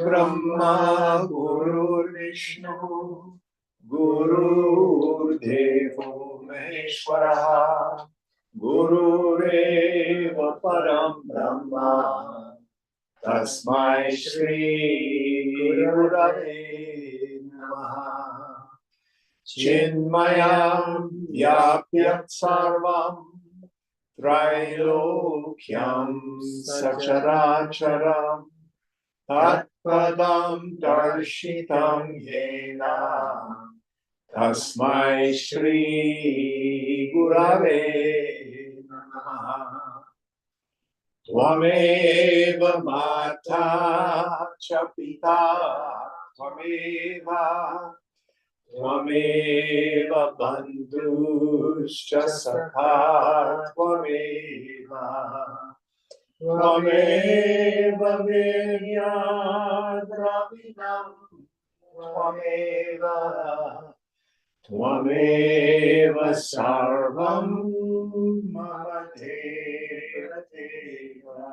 Brahma Guru Vishnu Guru Devo Maheshwara Gurureva Param Brahma Tasmai Shri Gurave Namaha Chinmayam Yapyat Sarvam Trailokyam Sacharacharam Tatpadam Darshitam Yena Tasmai Shri Gurave Namaha Tvameva Mata Cha Pita Tvameva Bandhuscha Sakha Tvameva Viryadravinam Tvameva Sarvam Mama Deva Deva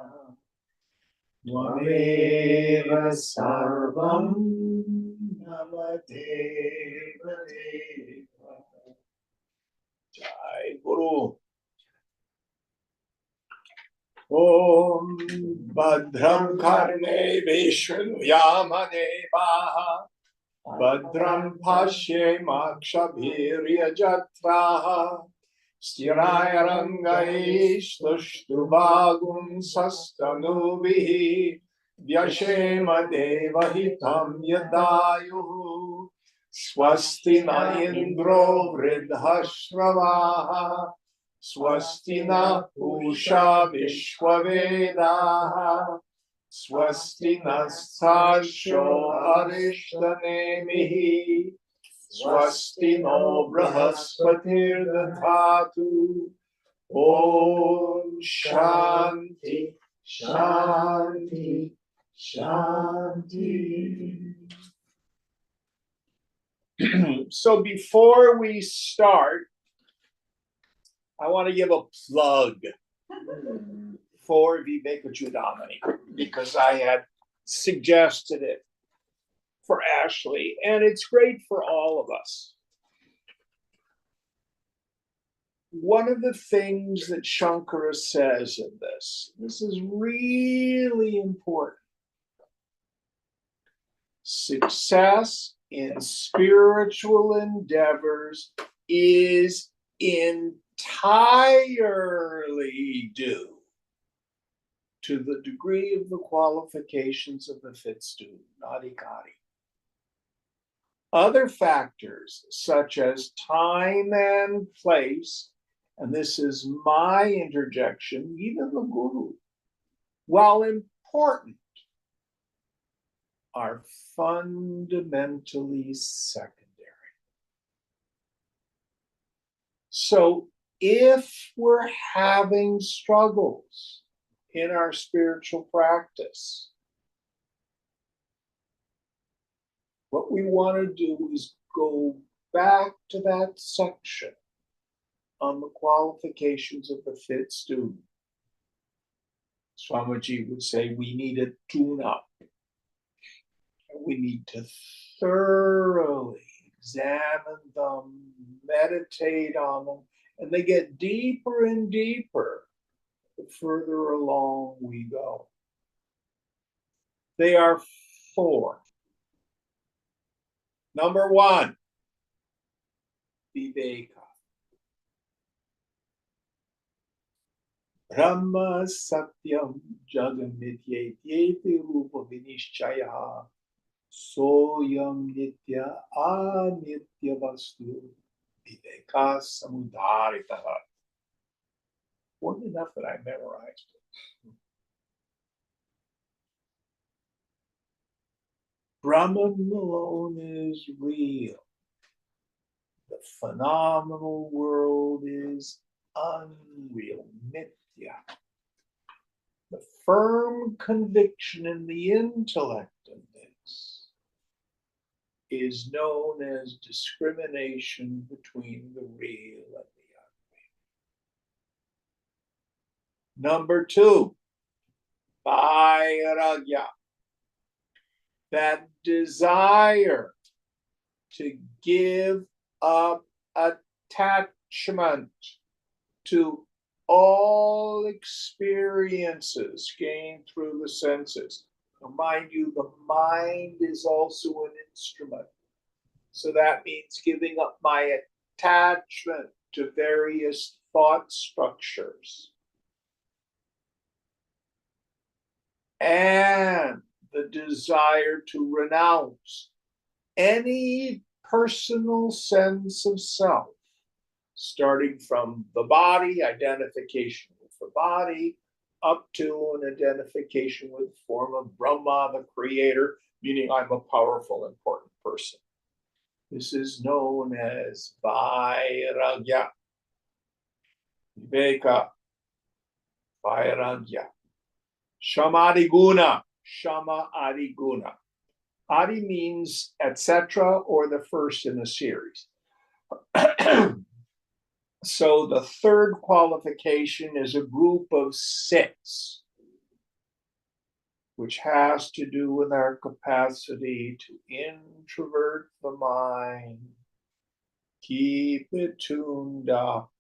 Tvameva Sarvam Mama Deva Deva Jai Guru Om Bhadram Karne Vishnu Yamadeva Bhadram Pashe Makshabhirya Jatraha Sthiraya Rangaishtushtubhagum Sastanubihi Vyashema Devahitam Yadayuhu Swasti na Indro Vridhashravaha Swasti na Pusha Vishwavedaha Swasti Nastasho Arishtanemihi Swasti no Brahaspatir Dadhatu Om Shanti Shanti Shanti. So before we start, I want to give a plug for Vivekachudamani because I had suggested it for Ashley, and it's great for all of us. One of the things that Shankara says in this is really important. Success in spiritual endeavors is entirely due to the degree of the qualifications of the fit student, adhikari. Other factors, such as time and place, and this is my interjection, even the guru, while important, are fundamentally secondary. So if we're having struggles in our spiritual practice, what we want to do is go back to that section on the qualifications of the fit student. Swamiji would say we need a tune-up. We need to thoroughly examine them, meditate on them, and they get deeper and deeper the further along we go. They are 4. Number 1, Viveka. Brahma Satyam Jagamityeti Rupa Vinishchaya Soyam Nitya Anitya Vastu Viveka Samudaritaha. Wasn't enough that I memorized it. Brahman alone is real. The phenomenal world is unreal, mithya. The firm conviction in the intellect of this is known as discrimination between the real and the unreal. Number 2, vairagya. that desire to give up attachment to all experiences gained through the senses. Now, mind you, the mind is also an instrument. So that means giving up my attachment to various thought structures. And the desire to renounce any personal sense of self, starting from the body, identification with the body, up to an identification with the form of Brahma, the creator, meaning I'm a powerful, important person. This is known as Vairagya, Viveka, Vairagya. Shama Adiguna. Adi means etc. or the first in a series. So the third qualification is a group of 6, which has to do with our capacity to introvert the mind, keep it tuned up.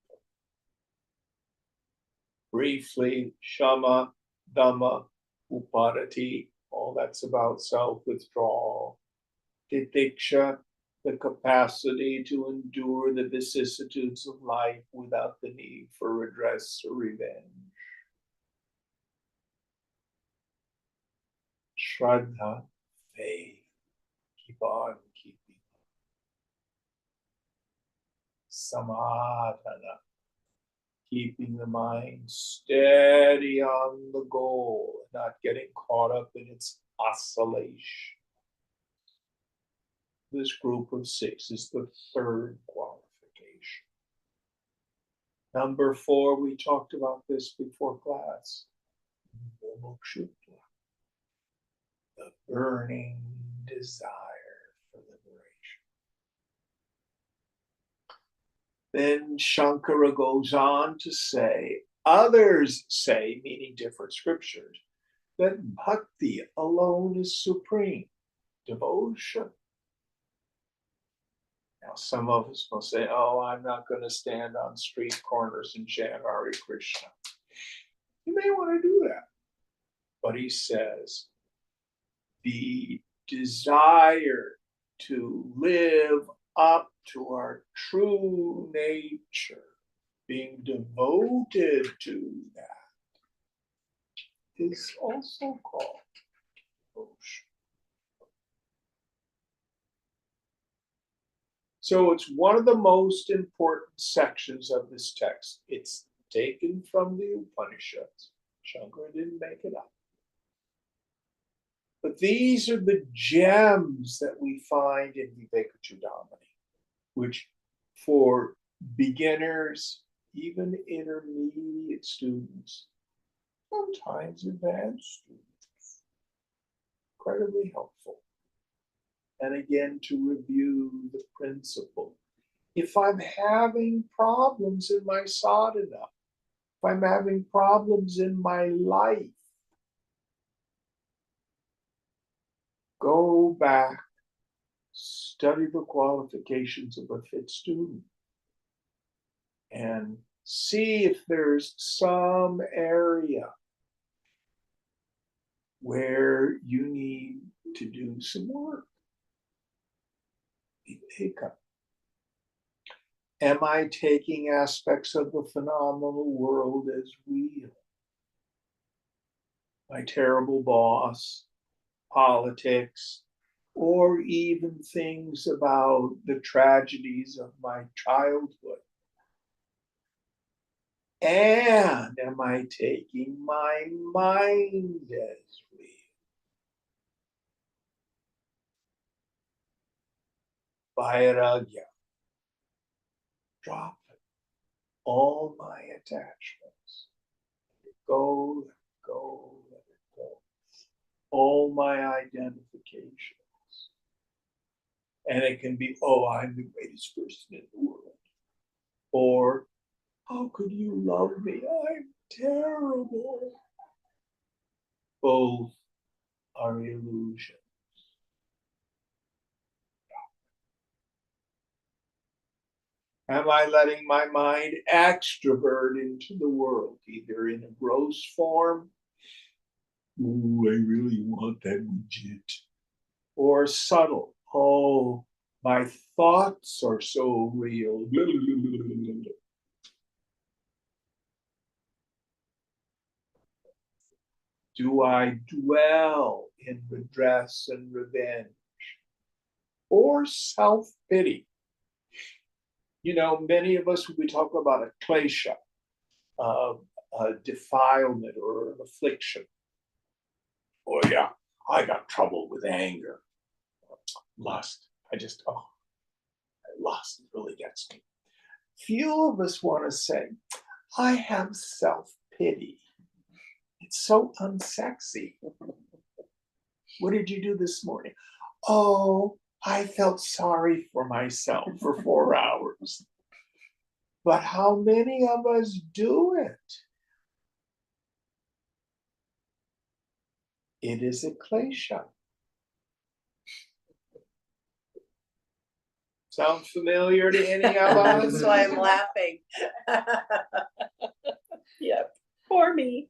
Briefly, Shama, Dhamma, Uparati, all that's about self-withdrawal. Titiksha, the capacity to endure the vicissitudes of life without the need for redress or revenge. Shraddha, faith, keep on keeping. Samadhana, keeping the mind steady on the goal, not getting caught up in its oscillation. This group of 6 is the third qualification. Number 4, we talked about this before class. The burning desire for liberation. Then Shankara goes on to say, others say, meaning different scriptures, that bhakti alone is supreme, devotion. Now, some of us will say, oh, I'm not going to stand on street corners and chant Hare Krishna. You may want to do that. But he says, the desire to live up to our true nature, being devoted to that, is also called devotion. So it's one of the most important sections of this text. It's taken from the Upanishads. Shankara didn't make it up. But these are the gems that we find in Vivekachudamani, which for beginners, even intermediate students, sometimes advanced students, incredibly helpful. And again, to review the principle. If I'm having problems in my sadhana, if I'm having problems in my life, go back, study the qualifications of a fit student, and see if there's some area where you need to do some work. Am I taking aspects of the phenomenal world as real? My terrible boss, politics, or even things about the tragedies of my childhood? And am I taking my mind as real? Vairagya. Drop it. All my attachments. Let it go, let it go, let it go. All my identifications. And it can be, oh, I'm the greatest person in the world. Or, how could you love me? I'm terrible. Both are illusions. Am I letting my mind extrovert into the world, either in a gross form, ooh, I really want that widget, or subtle, oh, my thoughts are so real. Do I dwell in redress and revenge or self-pity? You know, many of us, when we talk about a klesha, a defilement or an affliction, oh yeah, I got trouble with anger, lust. Lust really gets me. Few of us want to say, I have self-pity. It's so unsexy. What did you do this morning? Oh, I felt sorry for myself for 4 hours. But how many of us do it? It is a klesha. Sound familiar to any of us? That's why I'm laughing. Yep. Poor me.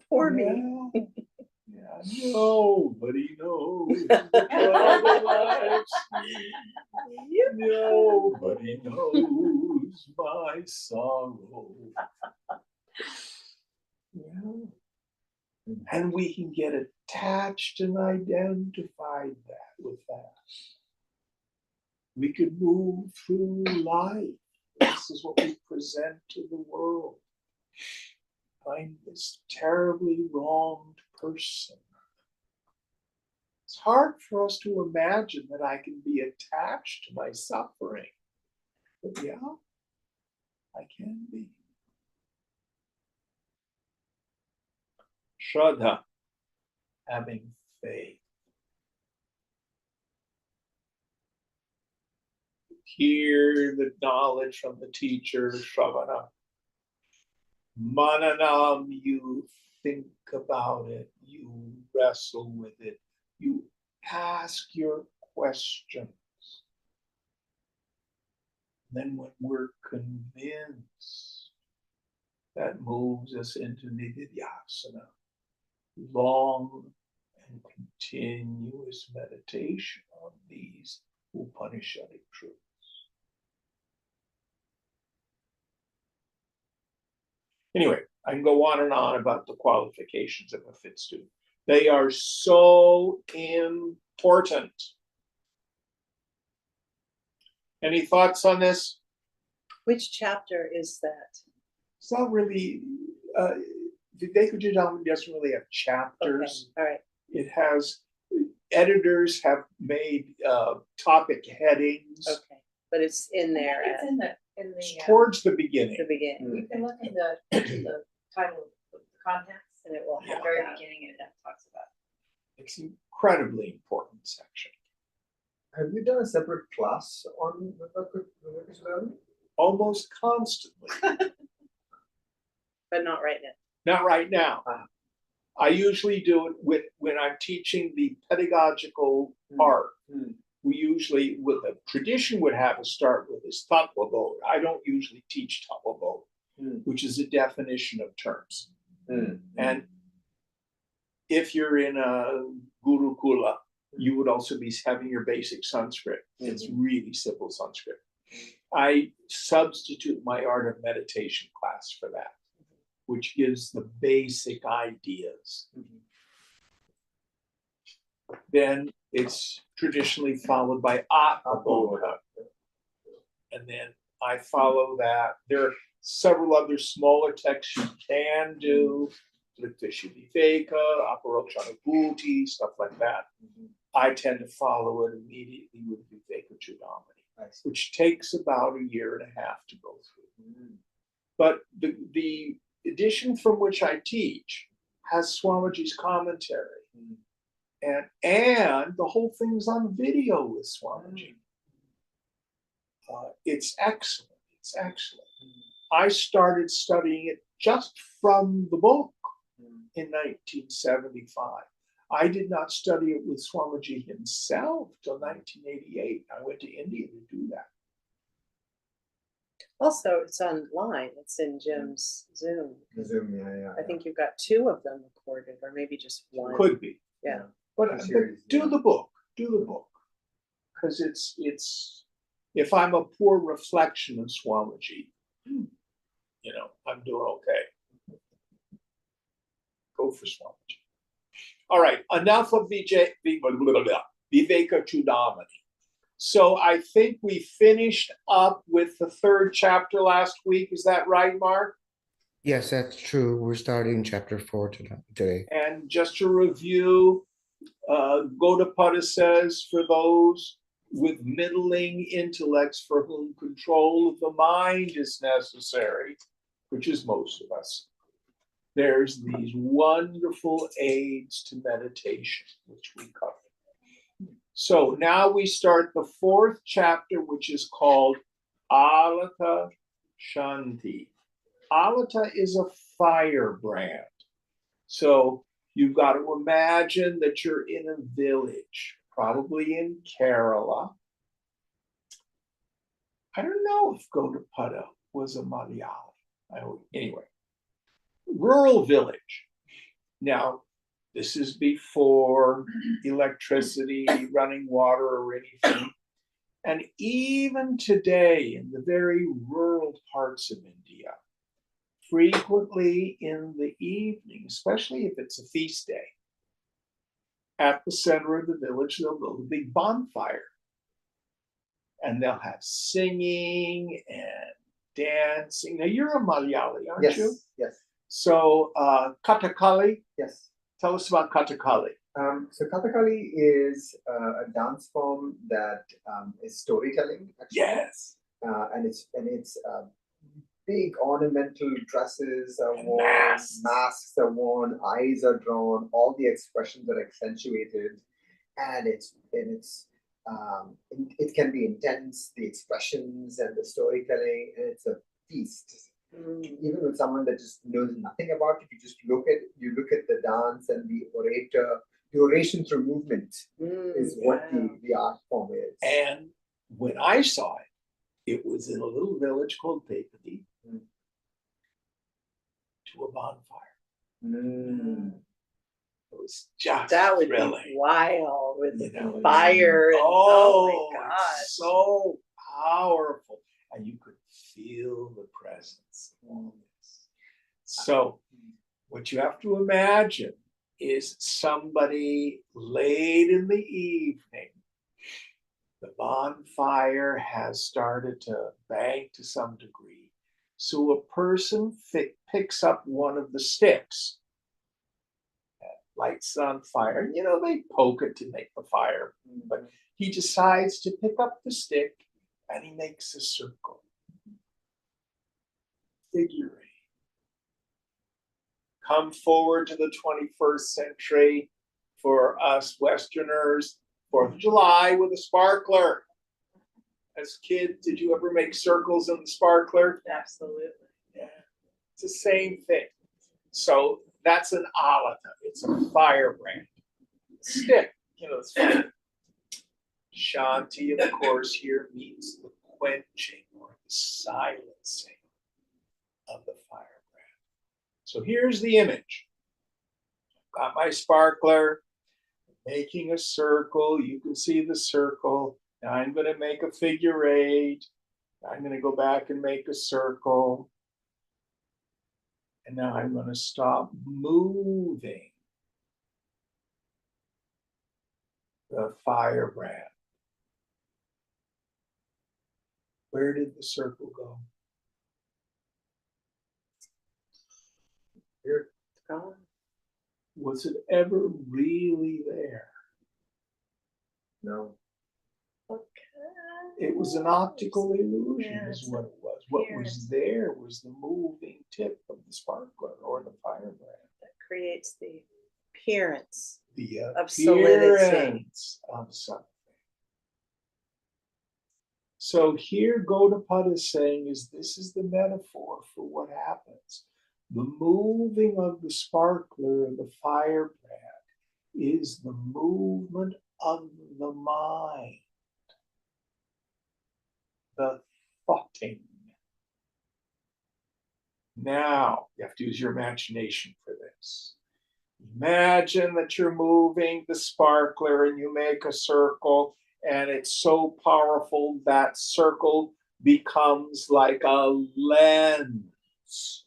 Poor me. Yeah, nobody knows the trouble I've seen. Nobody knows my sorrow. Yeah. And we can get attached and identified with that. We could move through life. This is what we present to the world. I'm this terribly wronged person. It's hard for us to imagine that I can be attached to my suffering. But yeah, I can be. Shraddha, having faith. Hear the knowledge from the teacher, Shravana. Mananam, you think about it, you wrestle with it, you ask your questions. Then when we're convinced, that moves us into nididhyasana, long and continuous meditation on these Upanishadic truths. Anyway, I can go on and on about the qualifications of a fit student. They are so important. Any thoughts on this? Which chapter is that? It's not really, Vivekajidam doesn't really have chapters. Okay. All right. It has, editors have made topic headings. Okay, but it's in there. It's in the Towards the beginning. The beginning. You can look in the title of the contents, and it will have very beginning, and it talks about. It's an incredibly important section. Have you done a separate class on Vivekajidam? Almost constantly. But not right now. Not right now. I usually do it when I'm teaching the pedagogical part. We usually, with a tradition, would have us start with this tattva bodh. I don't usually teach tattva bodh, which is a definition of terms. And if you're in a gurukula, you would also be having your basic Sanskrit. It's really simple Sanskrit. I substitute my art of meditation class for that, which gives the basic ideas. Then it's traditionally followed by Atma Bodha. And then I follow that. There are several other smaller texts you can do, Viveka, Aparokshanubhuti, stuff like that. I tend to follow it immediately with Viveka Chudamani, which takes about a year and a half to go through. But the edition from which I teach has Swamiji's commentary. And the whole thing's on video with Swamiji. It's excellent. It's excellent. I started studying it just from the book in 1975. I did not study it with Swamiji himself till 1988. I went to India to do that. Also, it's online. It's in Jim's Zoom. Zoom, yeah. I think you've got 2 of them recorded, or maybe just one. Could be. Yeah. But Series, do yeah. the book. Do the book. Because it's if I'm a poor reflection of Swamiji, I'm doing okay. Go for Swamiji. All right, enough of Viveka Chudamani. So I think we finished up with the 3rd chapter last week. Is that right, Mark? Yes, that's true. We're starting chapter 4 today. And just to review, Gaudapada says, for those with middling intellects for whom control of the mind is necessary, which is most of us, there's these wonderful aids to meditation, which we covered. So now we start the 4th chapter, which is called Alata Shanti. Alata is a firebrand. So you've got to imagine that you're in a village, probably in Kerala. I don't know if Gaudapada was a Malayalam. Anyway, rural village. Now, this is before electricity, running water, or anything. And even today, in the very rural parts of India, frequently in the evening, especially if it's a feast day, at the center of the village, they'll build a big bonfire. And they'll have singing and dancing. Now, you're a Malayali, aren't you? Yes. So, Kathakali, Yes. tell us about Kathakali. So Kathakali is a dance form that is storytelling. Actually. Yes. And it's big ornamental dresses are And worn, masks. masks are worn, eyes are drawn, all the expressions are accentuated, and it can be intense, the expressions and the storytelling, and it's a feast. Even with someone that just knows nothing about it, you look at the dance and the oration through movement is what the art form is. And when I saw it, it was in a little village called Pepadi to a bonfire. It was just That would thrilling. be wild with You know, the fire. And, Oh, my it's gosh. so powerful. And you could feel the presence of all this. So what you have to imagine is somebody late in the evening, the bonfire has started to bang to some degree. So a person picks up one of the sticks, lights it on fire, and they poke it to make the fire. But he decides to pick up the stick and he makes a circle. Figure eight. Come forward to the 21st century for us Westerners, 4th of July with a sparkler. As kids, did you ever make circles in the sparkler? Absolutely. Yeah, it's the same thing. So that's an alata. It's a firebrand. Stick, it's fire. Shanti, of course, here means the quenching or the silencing of the firebrand. So here's the image. Got my sparkler, making a circle. You can see the circle. Now I'm going to make a figure 8. I'm going to go back and make a circle. And now I'm going to stop moving the firebrand. Where did the circle go? Here. Gone. Was it ever really there? No. Okay. It was an optical illusion, Yes. is what it was. What Yes. was there was the moving tip of the sparkler or the firebrand. That creates the appearance. The Of solidity. appearance of something. So here Gaudapada is saying this is the metaphor for what happens. The moving of the sparkler, the firebrand, is the movement of the mind. The thoughting Now, you have to use your imagination for this. Imagine that you're moving the sparkler and you make a circle, and it's so powerful that circle becomes like a lens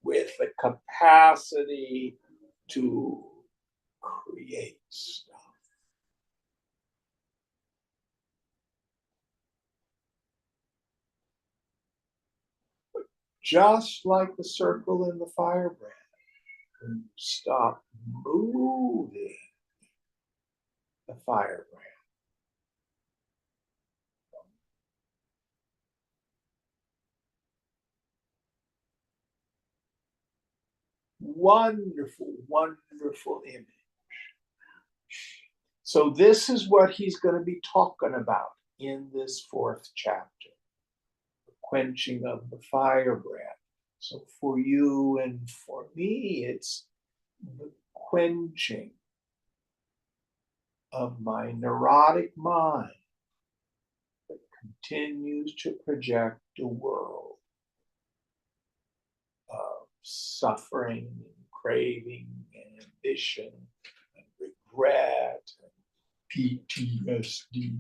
with the capacity to create stuff. Just like the circle in the firebrand, when you stop moving the firebrand, wonderful, wonderful image. So this is what he's going to be talking about in this 4th chapter, the quenching of the firebrand. So for you and for me, it's the quenching of my neurotic mind that continues to project a world of suffering and craving and ambition and regret and PTSD,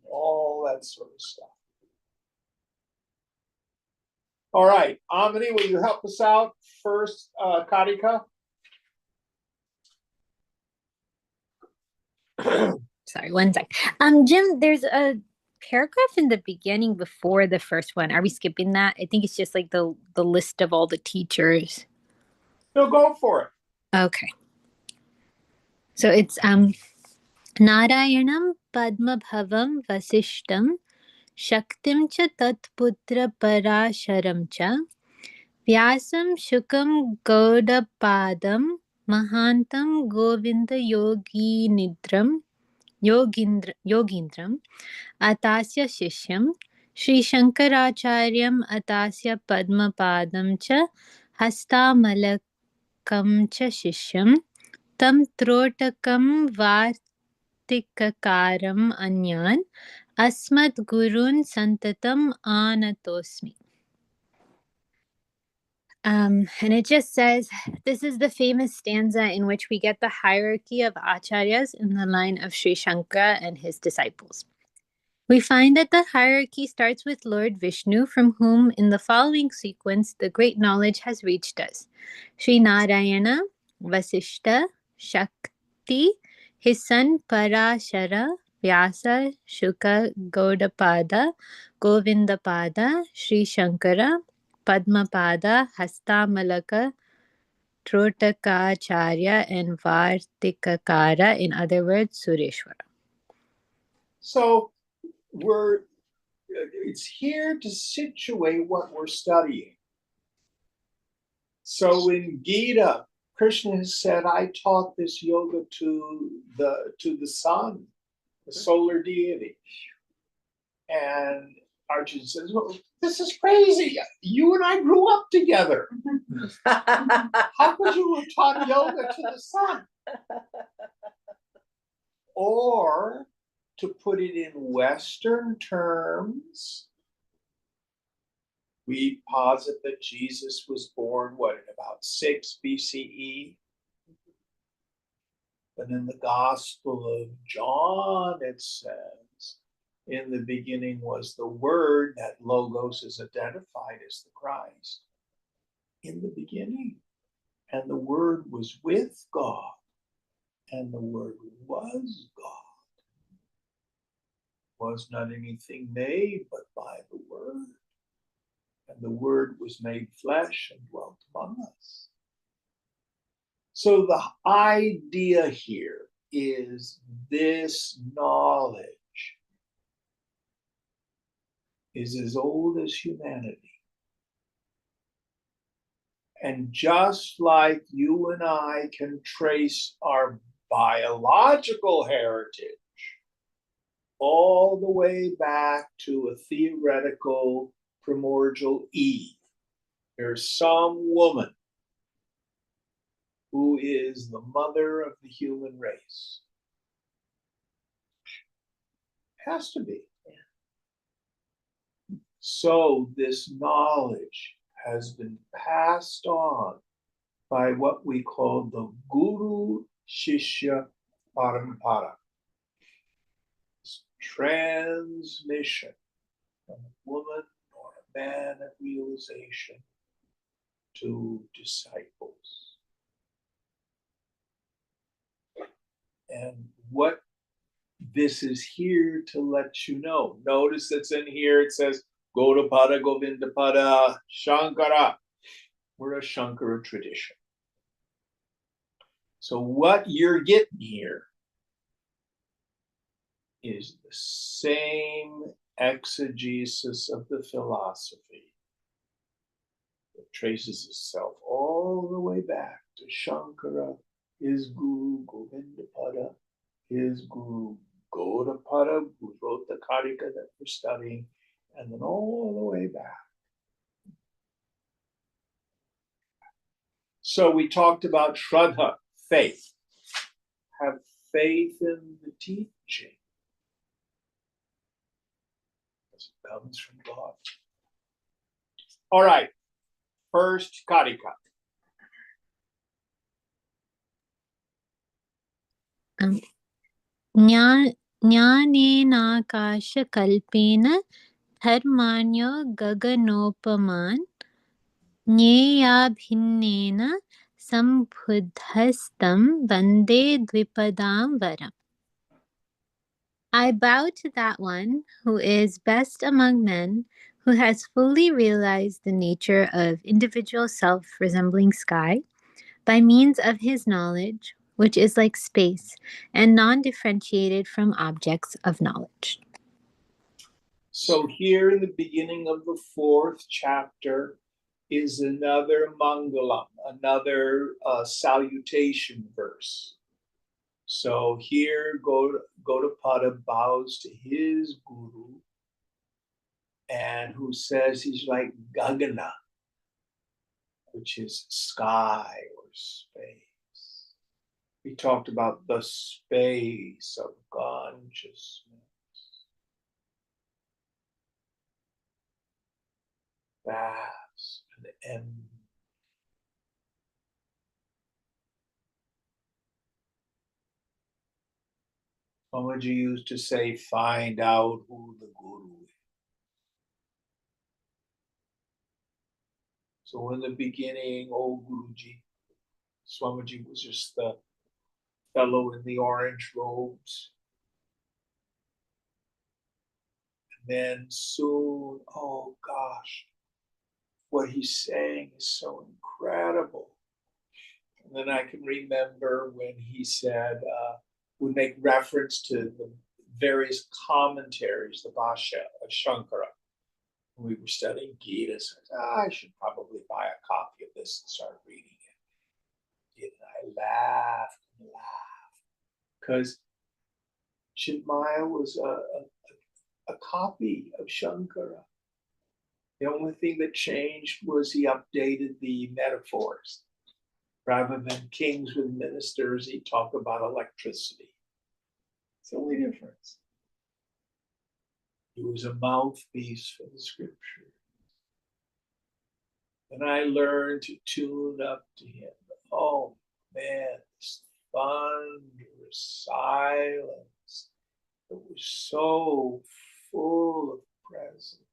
all that sort of stuff. All right, Amini, will you help us out first, Karika? Sorry, one sec. Jim, there's a paragraph in the beginning before the first one. Are we skipping that? I think it's just like the list of all the teachers. No, go for it. Okay. So it's Narayanam Padmabhavam Vasishtam Shaktim cha Tatputra Parasharam cha Vyasam Shukam Gaudapadam Mahantam Govinda Yogindram Atasya Shishyam Sri Shankaracharyam Atasya Padmapadam cha Hastamalakam cha Shishyam Tam Trotakam Vartikakaram Anyan Asmat Gurun Santatam Anatosmi. And it just says, this is the famous stanza in which we get the hierarchy of acharyas in the line of Sri Shankara and his disciples. We find that the hierarchy starts with Lord Vishnu, from whom, in the following sequence, the great knowledge has reached us. Sri Narayana, Vasishta, Shakti, his son Parashara, Vyasa, Shuka, Gaudapada, Govindapada, Sri Shankara, Padmapada, Hastamalaka, Trotakacharya, and Vartikakara, in other words, Sureshwara. So it's here to situate what we're studying. So in Gita, Krishna has said, I taught this yoga to the sun, the solar deity. And Arjuna says, well, this is crazy. You and I grew up together. How could you have taught yoga to the sun? Or, to put it in Western terms, we posit that Jesus was born, in about 6 BCE? But in the Gospel of John, it says, in the beginning was the Word, that Logos is identified as the Christ. In the beginning. And the Word was with God. And the Word was God. Was not anything made but by the Word. And the Word was made flesh and dwelt among us. So the idea here is this knowledge is as old as humanity. And just like you and I can trace our biological heritage all the way back to a theoretical primordial Eve, there's some woman who is the mother of the human race. Has to be. So this knowledge has been passed on by what we call the Guru Shishya Parampara. It's transmission from a woman or a man of realization to disciples. And what this is here to let you know. Notice that's in here, it says Gaudapada, Govindapada, Shankara. We're a Shankara tradition. So what you're getting here is the same exegesis of the philosophy that traces itself all the way back to Shankara, his guru Govindapada, his guru Gaudapada, who wrote the Karika that we're studying, and then all the way back. So we talked about Shraddha, faith. Have faith in the teaching. Because it comes from God. All right, first Karika. ज्ञानेनाकाशकल्पेन धर्माण्यो गगनोपमान् ज्ञेयाभिन्नेन सम्बुद्धस्तं वन्दे द्विपदां वरम्. I bow to that one who is best among men, who has fully realized the nature of individual self resembling sky by means of his knowledge, which is like space and non-differentiated from objects of knowledge. So here in the beginning of the 4th chapter is another Mangalam, another salutation verse. So here Gaudapada bows to his guru, and who says he's like Gagana, which is sky or space. We talked about the space of consciousness. Vast and endless. Swamiji used to say, find out who the guru is. So in the beginning, old Guruji, Swamiji was just the fellow in the orange robes. And then soon, oh gosh, what he's saying is so incredible. And then I can remember when he said, would make reference to the various commentaries, the Bhashya of Shankara. When we were studying Gita, so I should probably buy a copy of this and start reading it. And I laughed and laughed because Chinmaya was a copy of Shankara. The only thing that changed was he updated the metaphors. Rather than kings with ministers, he talked about electricity. It's the only difference. He was a mouthpiece for the scripture. And I learned to tune up to him. Oh man, this thunderous silence. It was so full of presence.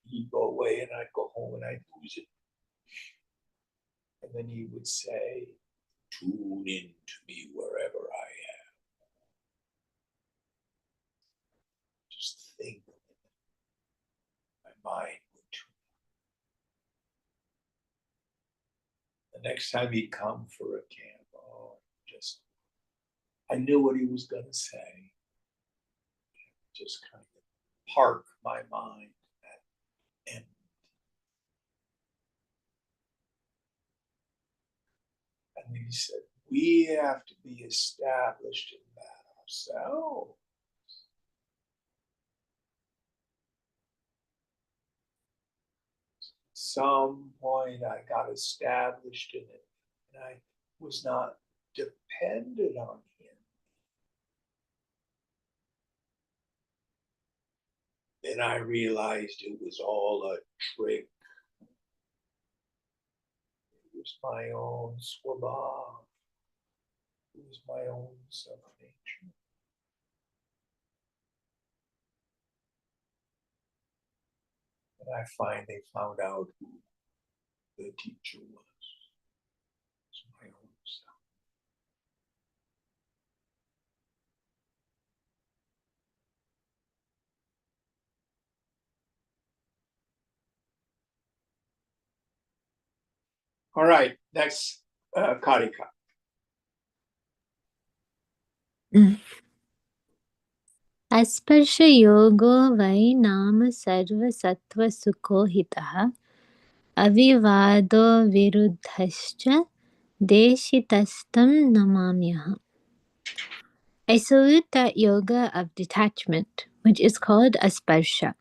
He'd go away and I'd go home and I'd lose it. And then he would say, tune in to me wherever I am. Just think of it. My mind would tune in. The next time he'd come for a camp, I knew what he was going to say. Just kind of park my mind at end. And then he said, we have to be established in that ourselves. At some point I got established in it, and I was not dependent on him. then I realized it was all a trick. It was my own swabha. It was my own self-nature. And I finally found out who the teacher was. It was my own self. All right, next karika. अस्पर्श योगो वै नाम सर्वसत्व सुखो हितः अविवादो विरुद्धश्च देशितस्तं नमाम्यहम्. I salute that yoga of detachment, which is called asparsha,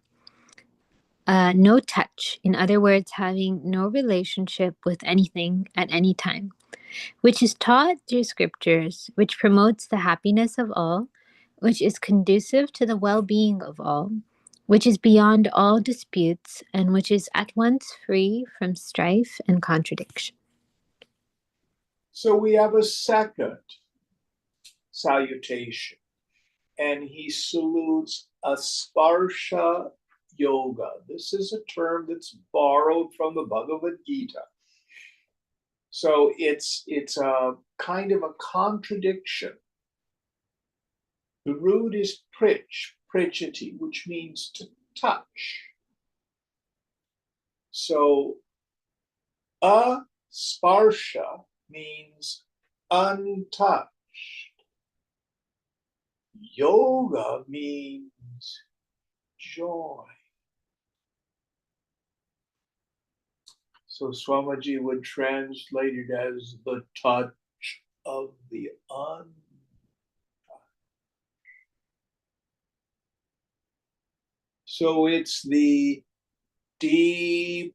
no touch, in other words, having no relationship with anything at any time, which is taught through scriptures, which promotes the happiness of all, which is conducive to the well-being of all, which is beyond all disputes, and which is at once free from strife and contradiction. So we have a second salutation, and he salutes asparsha yoga. This is a term that's borrowed from the Bhagavad Gita. So it's a kind of a contradiction. The root is pritchati, which means to touch. So asparsha means untouched. Yoga means joy. So Swamiji would translate it as the touch of the untouched. So it's the deep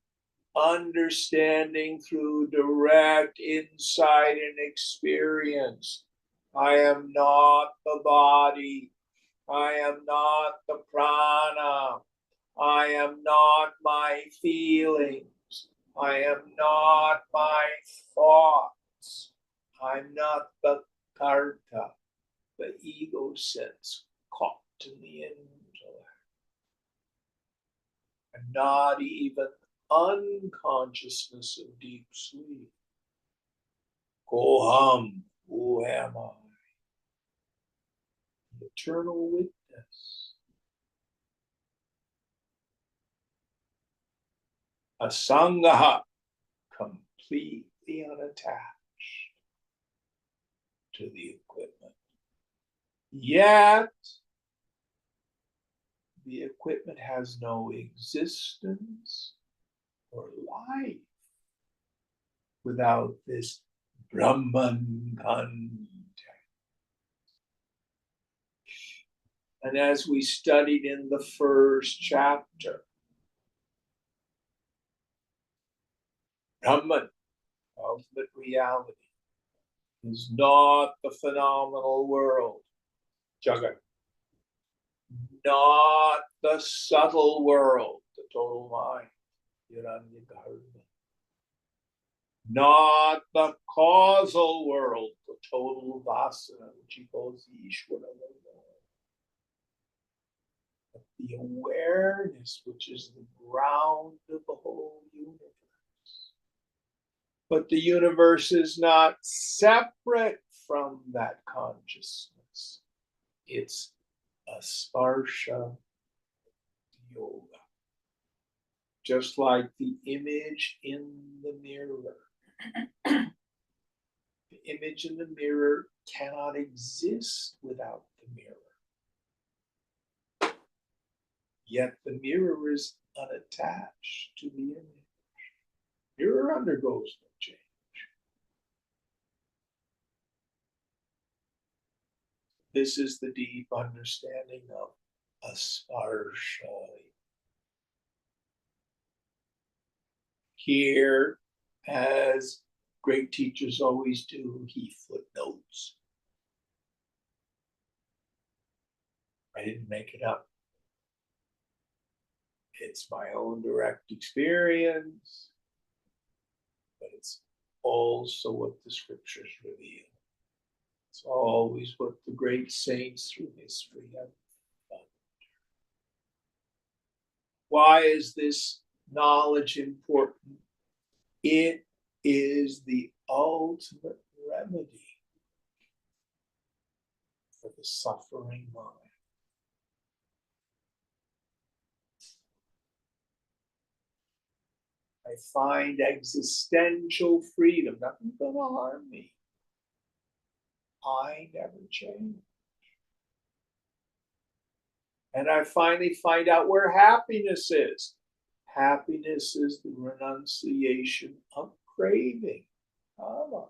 understanding through direct insight and experience. I am not the body. I am not the prana. I am not my feelings. I am not my thoughts. I'm not the karta, the ego sense caught in the intellect. And not even unconsciousness of deep sleep. Koham, who am I? The eternal witness. Asangaha, completely unattached to the equipment. Yet, the equipment has no existence or life without this Brahman contact. And as we studied in the first chapter, Brahman, ultimate reality, is not the phenomenal world, Jagat, not the subtle world, the total mind, Hiranyagarbha, not the causal world, the total vasana, which he calls the Ishvara, but the awareness, which is the ground of the whole universe. But the universe is not separate from that consciousness. It's a sparsha yoga. Just like the image in the mirror. The image in the mirror cannot exist without the mirror. Yet the mirror is unattached to the image. Mirror undergoes no change. This is the deep understanding of asparsha. Here, as great teachers always do, he footnotes. I didn't make it up. It's my own direct experience, but it's also what the scriptures reveal. It's always what the great saints through history have done. Why is this knowledge important? It is the ultimate remedy for the suffering mind. I find existential freedom. Nothing's going to harm me. I never change. And I finally find out where happiness is. Happiness is the renunciation of craving, of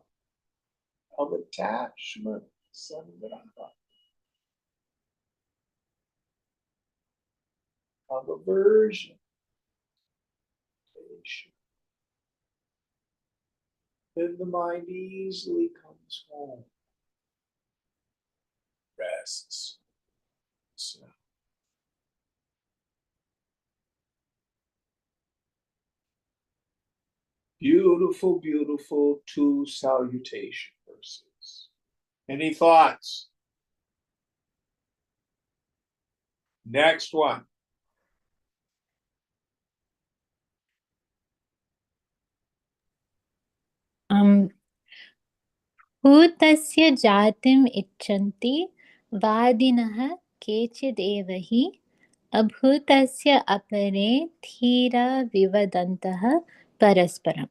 attachment, of aversion. Then the mind easily comes home, rests. So, beautiful, beautiful two salutation verses. Any thoughts? Next one. भूतस्य जातिम् इच्छन्ति वादिनः केचिदेव हि अभूतस्य अपरे धीरा विवदन्तः परस्परम्.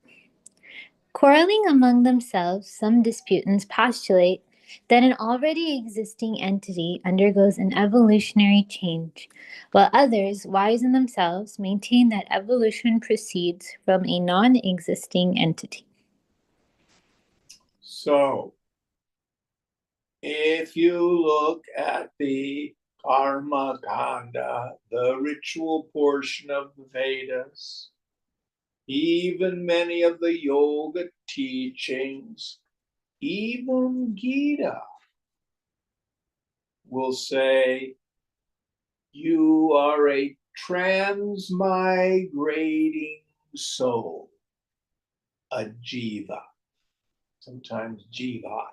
Quarreling among themselves, some disputants postulate that an already existing entity undergoes an evolutionary change, while others, wise in themselves, maintain that evolution proceeds from a non-existing entity. So, if you look at the Karma Kanda, the ritual portion of the Vedas, even many of the yoga teachings, even Gita will say you are a transmigrating soul, a jiva, sometimes jiva.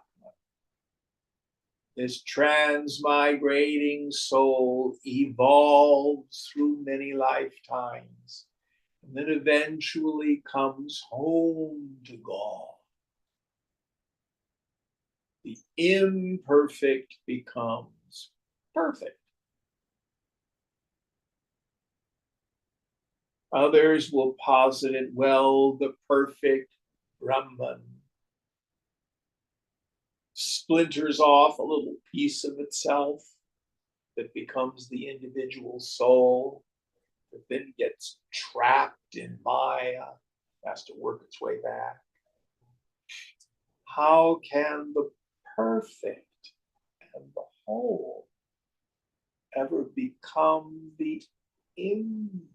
This transmigrating soul evolves through many lifetimes and then eventually comes home to God. The imperfect becomes perfect. Others will posit it, well, the perfect Brahman splinters off a little piece of itself that becomes the individual soul, that then gets trapped in Maya, has to work its way back. How can the perfect and the whole ever become the imperfect?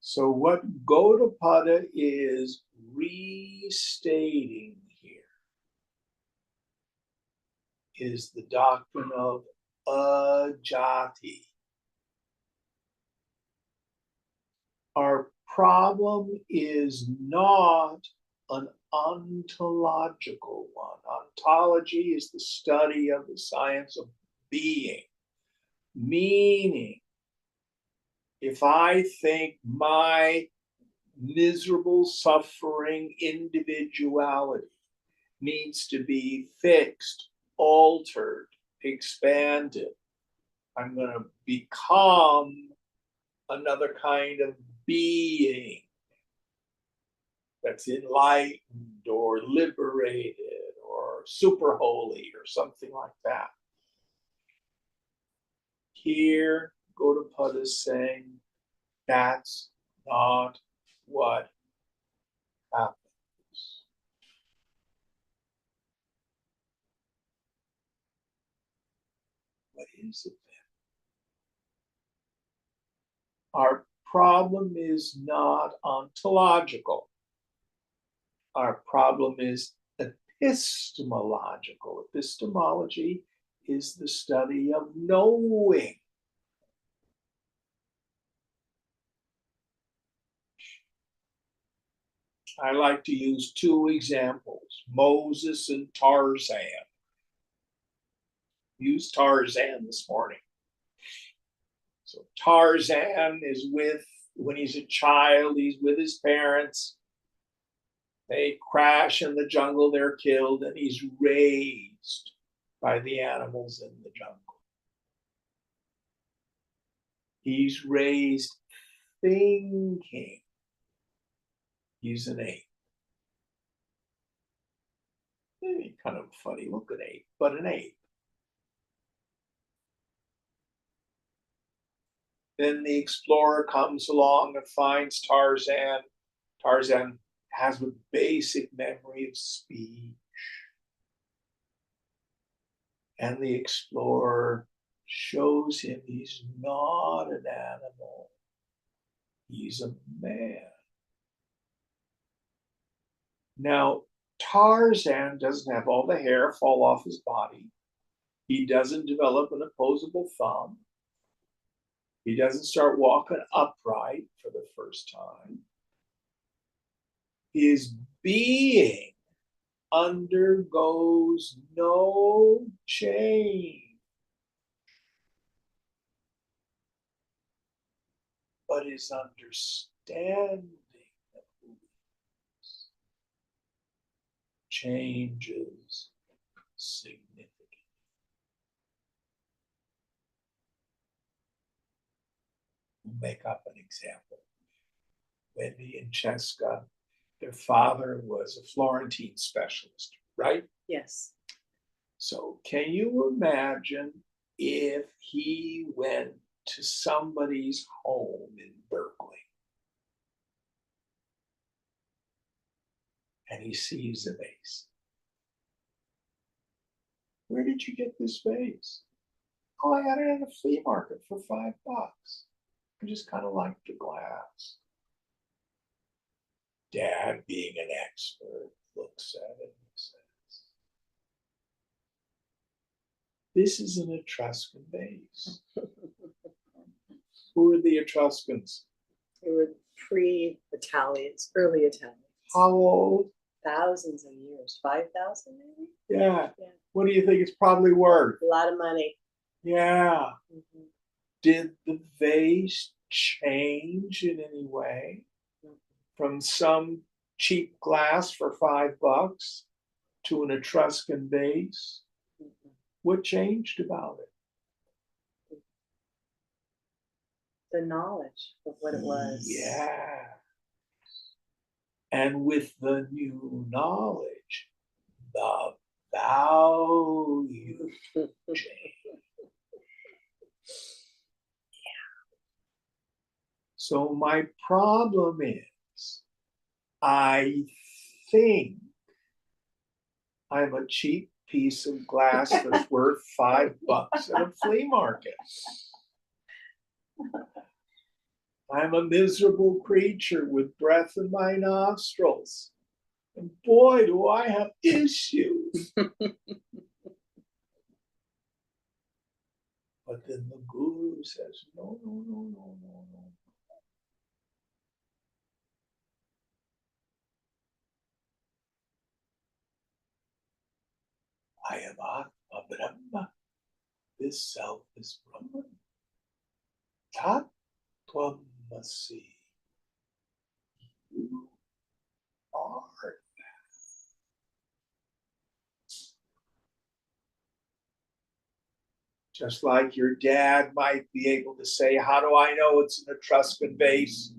So what Gaudapada is restating here is the doctrine of ajati. Our problem is not an ontological one. Ontology is the study of the science of being, meaning if I think my miserable, suffering individuality needs to be fixed, altered, expanded, I'm going to become another kind of being that's enlightened or liberated or super holy or something like that. Here, Gaudapada is saying that's not what happens. What is it then? Our problem is not ontological. Our problem is epistemological. Epistemology is the study of knowing. I like to use two examples, Moses and Tarzan. Use Tarzan this morning. So Tarzan is when he's a child, he's with his parents. They crash in the jungle, they're killed, and he's raised by the animals in the jungle. He's raised thinking he's an ape. Maybe kind of a funny looking ape, but an ape. Then the explorer comes along and finds Tarzan. Tarzan has a basic memory of speech. And the explorer shows him he's not an animal. He's a man. Now, Tarzan doesn't have all the hair fall off his body. He doesn't develop an opposable thumb. He doesn't start walking upright for the first time. His being undergoes no change. But his understanding of who he is changes significantly. We'll make up an example. Wendy and Cheska, their father was a Florentine specialist, right? Yes. So can you imagine if he went to somebody's home in Berkeley and he sees a vase? Where did you get this vase? Oh, I got it at a flea market for $5. I just kind of liked the glass. Dad, being an expert, looks at it and says, this is an Etruscan vase. Who are the Etruscans? They were pre-Italians, early Italians. How old? Thousands of years. 5,000 maybe? Yeah. Yeah. What do you think it's probably worth? A lot of money. Yeah. Mhm. Did the vase change in any way from some cheap glass for $5 to an Etruscan vase? What changed about it? The knowledge of what it was. Yeah. And with the new knowledge, the value change. So my problem is, I think I'm a cheap piece of glass that's worth $5 at a flea market. I'm a miserable creature with breath in my nostrils. And boy, do I have issues. But then the guru says, no, no, no, no, no, no. I am Atma Brahma. This self is Brahman. Tat Tvamasi. You are that. Just like your dad might be able to say, how do I know it's an Etruscan vase?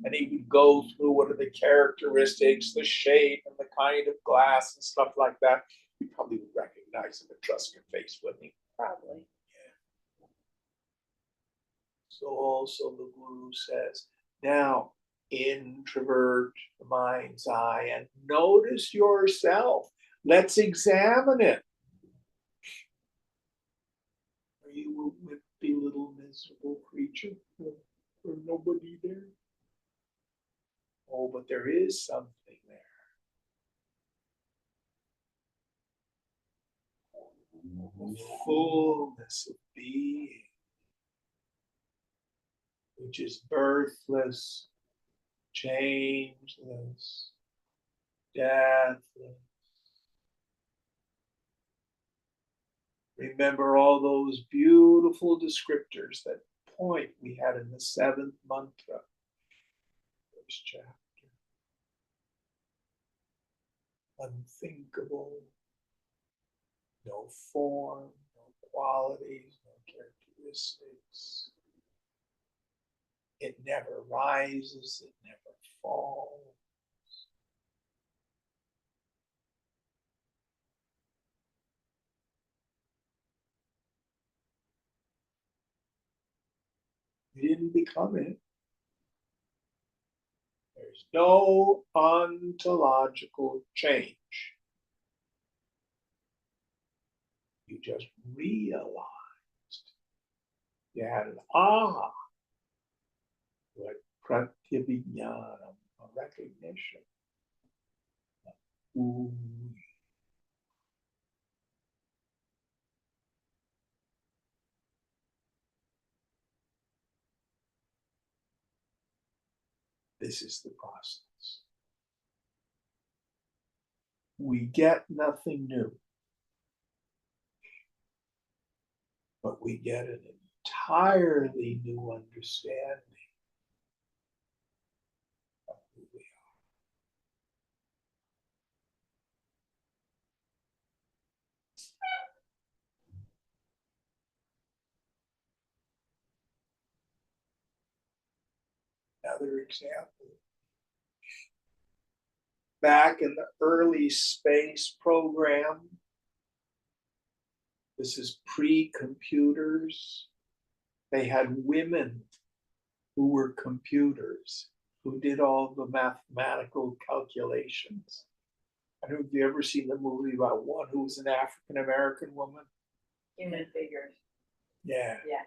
And he would go through what are the characteristics, the shape, and the kind of glass and stuff like that. He probably would recognize an Etruscan vase, wouldn't he? Probably. So also the guru says, now introvert the mind's eye and notice yourself. Let's examine it. Are you a wimpy little miserable creature? Or nobody there? Oh, but there is something there. the fullness of being, which is birthless, changeless, deathless. Remember all those beautiful descriptors that point we had in the 7th mantra, first chapter. Unthinkable, no form, no qualities, no characteristics. It never rises, it never falls. You didn't become it. There's no ontological change. You just realized. You had an aha. Like pratyabhijnanam, a recognition. Ooh. This is the process. We get nothing new, but we get an entirely new understanding of who we are. Another example. Back in the early space program, this is pre-computers, they had women who were computers, who did all the mathematical calculations. I don't know if you ever seen the movie about one who was an African-American woman. Human figures. Yeah. Yeah.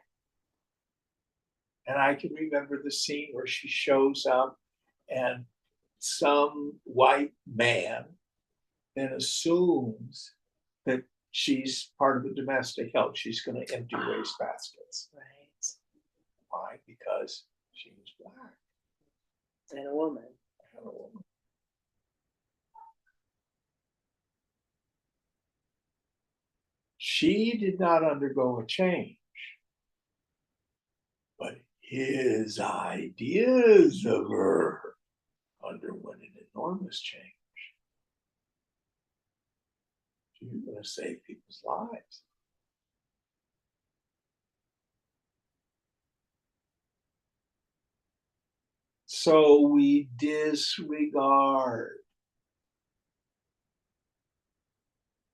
And I can remember the scene where she shows up and some white man then assumes that she's part of the domestic help. She's going to empty waste baskets. Right. Why? Because she was black. And a woman. And a woman. She did not undergo a change, but his ideas of her underwent an enormous change. She's going to save people's lives. So we disregard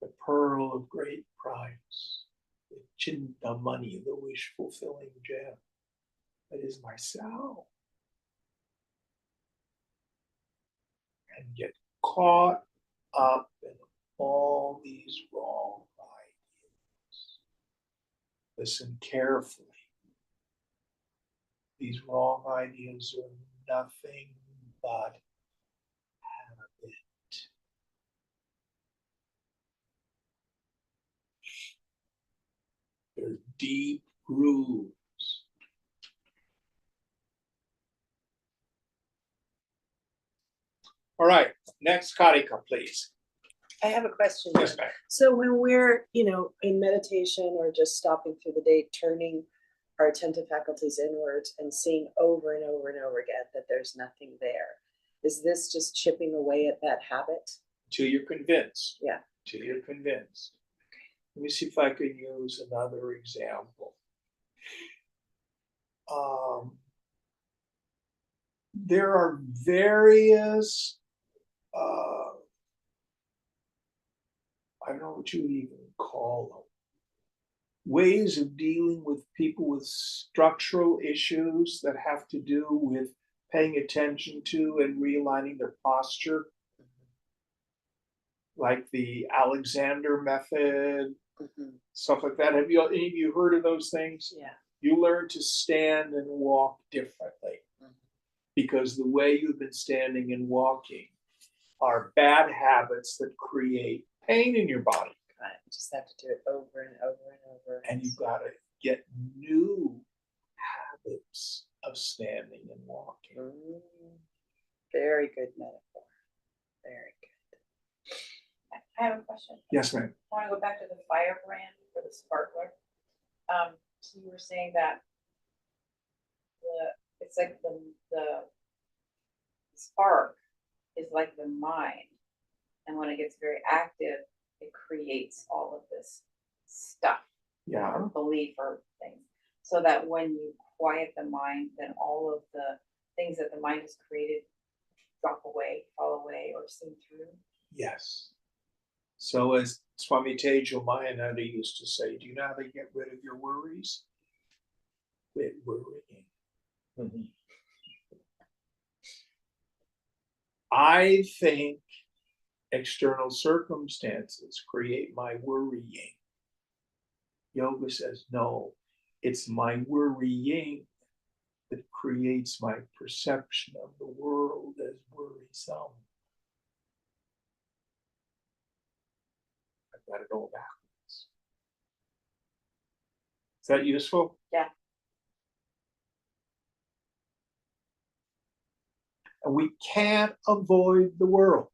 the pearl of great price, the chintamani, the wish fulfilling gem that is myself, and get caught up in all these wrong ideas. Listen carefully. These wrong ideas are nothing but habit. They're deep grooves. All right, next Karika, please. I have a question. Yes, ma'am. So when we're, in meditation or just stopping through the day, turning our attentive faculties inwards and seeing over and over and over again that there's nothing there, is this just chipping away at that habit? Till you're convinced. Yeah. Till you're convinced. Let me see if I can use another example. There are various, I don't know what you would even call them, ways of dealing with people with structural issues that have to do with paying attention to and realigning their posture, like the Alexander method, stuff like that. Have you any of you heard of those things? Yeah. You learn to stand and walk differently because the way you've been standing and walking are bad habits that create pain in your body. time. You just have to do it over and over and over. And you've got to get new habits of standing and walking. Very good metaphor. Very good. I have a question. Yes, ma'am. I want to go back to the firebrand for the sparkler. So you were saying that it's like the spark is like the mind, and when it gets very active, it creates all of this stuff, Yeah. or belief or things. So that when you quiet the mind, then all of the things that the mind has created drop away, fall away, or sink through. Yes. So as Swami Tejo Mayananda used to say, do you know how to get rid of your worries? Quit worrying. Mhm. I think external circumstances create my worrying. Yoga says, no, it's my worrying that creates my perception of the world as worrisome. I've got to go backwards. Is that useful? Yeah. And we can't avoid the world.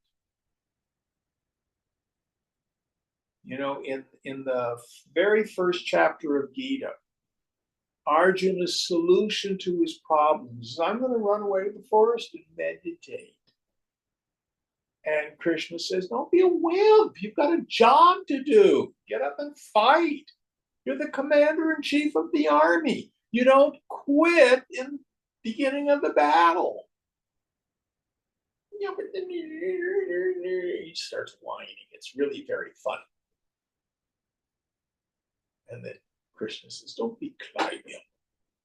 You know, in the very first chapter of Gita, Arjuna's solution to his problems is, I'm going to run away to the forest and meditate. And Krishna says, don't be a wimp. You've got a job to do. Get up and fight. You're the commander-in-chief of the army. You don't quit in the beginning of the battle. Yeah, but then he starts whining. It's really very funny. And then Krishna says, don't be climbing.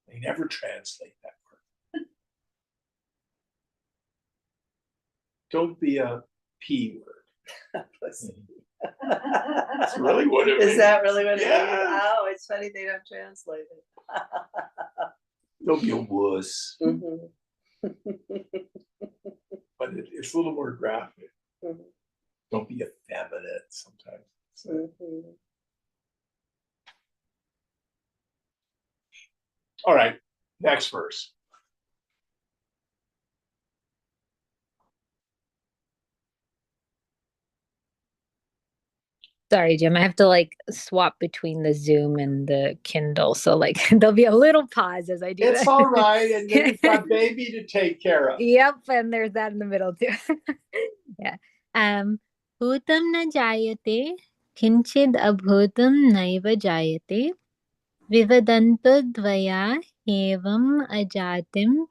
They never translate that word. Don't be a P word. That's really what it means. Is that really what it Yeah. means? Oh, it's funny they don't translate it. Don't be a wuss. Mhm. But it's a little more graphic. Mhm. Don't be effeminate sometimes. Mhm. All right, next verse. Sorry, Jim. I have to like swap between the Zoom and the Kindle. So like there'll be a little pause as I do It's that. all right, and then you've got baby to take care of. Yep, and there's that in the middle too. Yeah. Bhutam na jayate, kinchid abhutam naiva jayate, vivadantu dvaya evam ajatim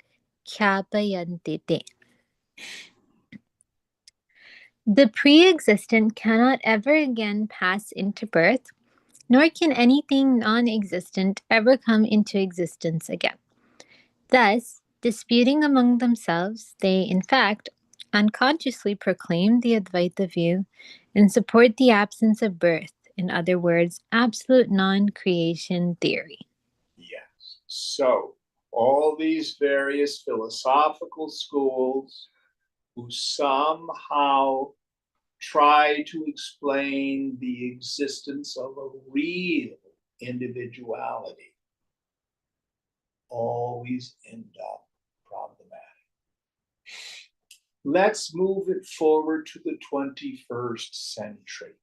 khyapayante te. The pre-existent cannot ever again pass into birth, nor can anything non-existent ever come into existence again. Thus, disputing among themselves, they, in fact, unconsciously proclaim the Advaita view and support the absence of birth, in other words, absolute non-creation theory. Yes. So, all these various philosophical schools who somehow try to explain the existence of a real individuality always end up problematic. Let's move it forward to the 21st century.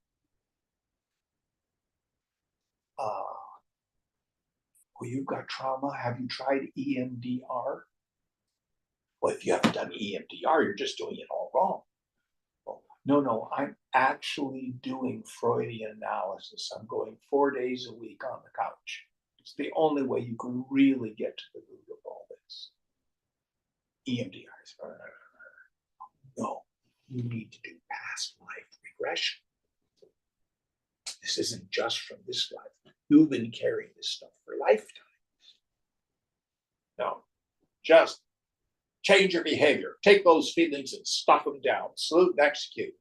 Well, you've got trauma. Have you tried EMDR? Well, if you haven't done EMDR, you're just doing it all wrong. Well, no, I'm actually doing Freudian analysis. I'm going 4 days a week on the couch. It's the only way you can really get to the root of all this. EMDR is, no, you need to do past life regression. This isn't just from this life. You've been carrying this stuff for lifetimes. No, just change your behavior. Take those feelings and stuff them down. Salute and execute.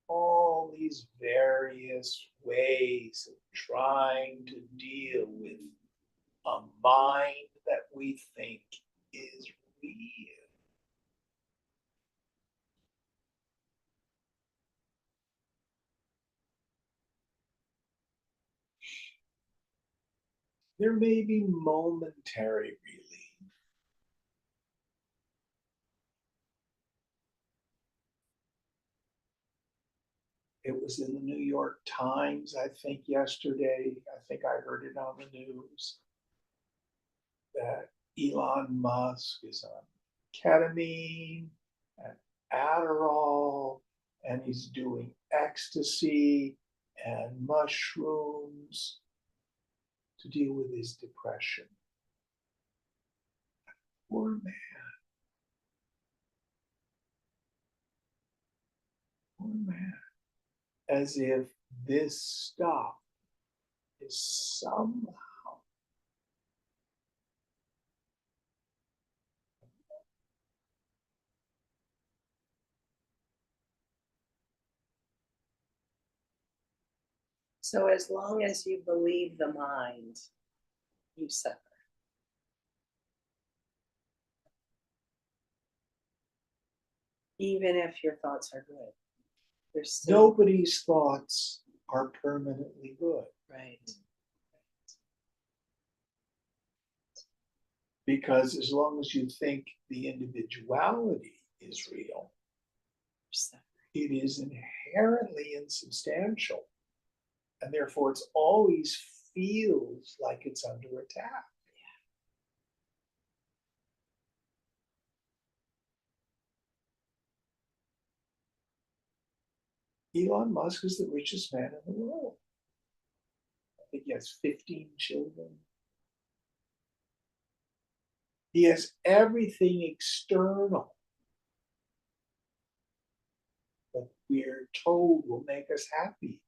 All these various ways of trying to deal with a mind that we think is real. there may be momentary relief. It was in the New York Times, I think, yesterday. I think I heard it on the news that Elon Musk is on ketamine and Adderall, and he's doing ecstasy and mushrooms to deal with his depression. Poor man. Poor man. As if this stuff is somehow So as long as you believe the mind, you suffer. Even if your thoughts are good, there's still nobody's thoughts are permanently good. right. Because as long as you think the individuality is real, it is inherently insubstantial. And therefore, it always feels like it's under attack. Elon Musk is the richest man in the world. I think he has 15 children. He has everything external that we're told will make us happy.